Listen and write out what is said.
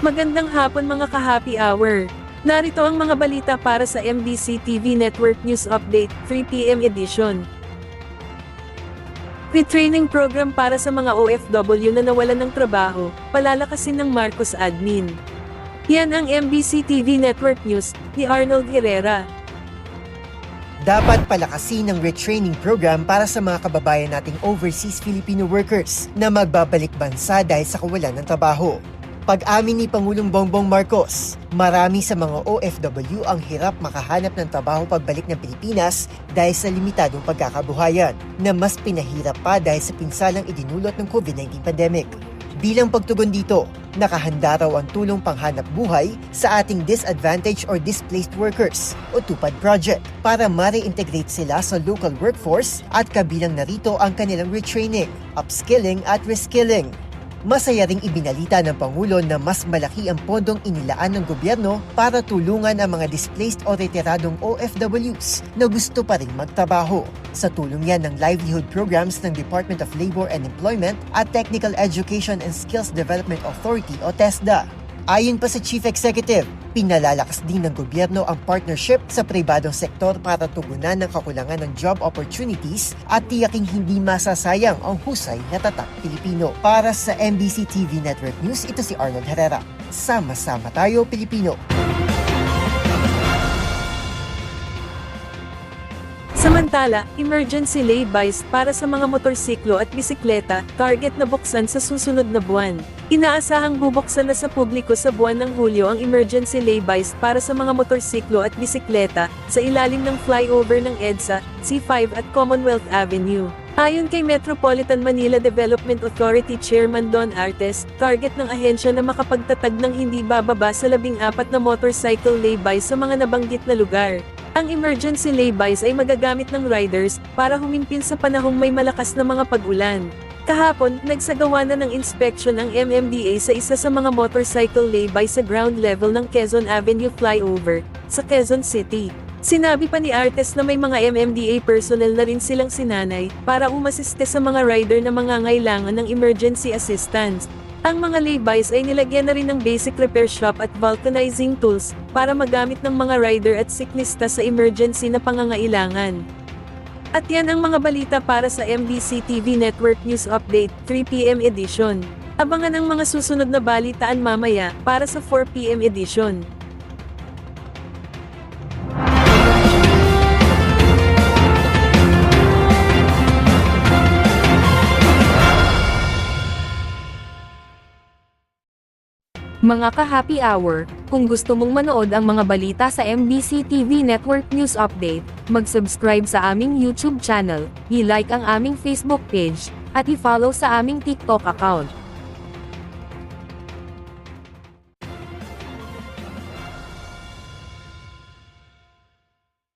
Magandang hapon mga ka-happy hour. Narito ang mga balita para sa MBC TV Network News Update, 3 PM edition. Retraining program para sa mga OFW na nawalan ng trabaho, palalakasin ng Marcos Admin. Yan ang MBC TV Network News, ni Arnold Herrera. Dapat palakasin ang retraining program para sa mga kababayan nating overseas Filipino workers na magbabalik bansa dahil sa kawalan ng trabaho. Pag-amin ni Pangulong Bongbong Marcos, marami sa mga OFW ang hirap makahanap ng trabaho pagbalik ng Pilipinas dahil sa limitadong pagkakabuhayan na mas pinahirap pa dahil sa pinsalang idinulot ng COVID-19 pandemic. Bilang pagtugon dito, nakahanda raw ang tulong panghanap buhay sa ating disadvantaged or displaced workers o TUPAD project para ma-reintegrate sila sa local workforce at kabilang narito ang kanilang retraining, upskilling at reskilling. Masaya ring ibinalita ng Pangulo na mas malaki ang pondong inilaan ng gobyerno para tulungan ang mga displaced o retiradong OFWs na gusto pa rin magtrabaho. Sa tulong yan ng livelihood programs ng Department of Labor and Employment at Technical Education and Skills Development Authority o TESDA. Ayon pa sa Chief Executive, pinalalakas din ng gobyerno ang partnership sa pribadong sektor para tugunan ng kakulangan ng job opportunities at tiyaking hindi masasayang ang husay na tatak Pilipino. Para sa MBC TV Network News, ito si Arnold Herrera. Sama-sama tayo, Pilipino! Samantala, emergency laybys para sa mga motorsiklo at bisikleta, target na buksan sa susunod na buwan. Inaasahang bubuksan na sa publiko sa buwan ng Hulyo ang emergency laybys para sa mga motorsiklo at bisikleta sa ilalim ng flyover ng EDSA, C5 at Commonwealth Avenue. Ayon kay Metropolitan Manila Development Authority Chairman Don Artes, target ng ahensya na makapagtatag ng hindi bababa sa 14 na motorcycle laybys sa mga nabanggit na lugar. Ang emergency laybys ay magagamit ng riders para humimpin sa panahong may malakas na mga pag-ulan. Kahapon, nagsagawa na ng inspeksyon ang MMDA sa isa sa mga motorcycle laybay sa ground level ng Quezon Avenue flyover, sa Quezon City. Sinabi pa ni Artes na may mga MMDA personnel na rin silang sinanay para umasiste sa mga rider na mangangailangan ng emergency assistance. Ang mga laybys ay nilagyan na rin ng basic repair shop at vulcanizing tools para magamit ng mga rider at siklista sa emergency na pangangailangan. At yan ang mga balita para sa MBC TV Network News Update 3 PM edition. Abangan ang mga susunod na balitaan mamaya para sa 4 PM edition. Mga ka-happy hour, kung gusto mong manood ang mga balita sa MBC TV Network News Update, mag-subscribe sa aming YouTube channel, i-like ang aming Facebook page, at i-follow sa aming TikTok account.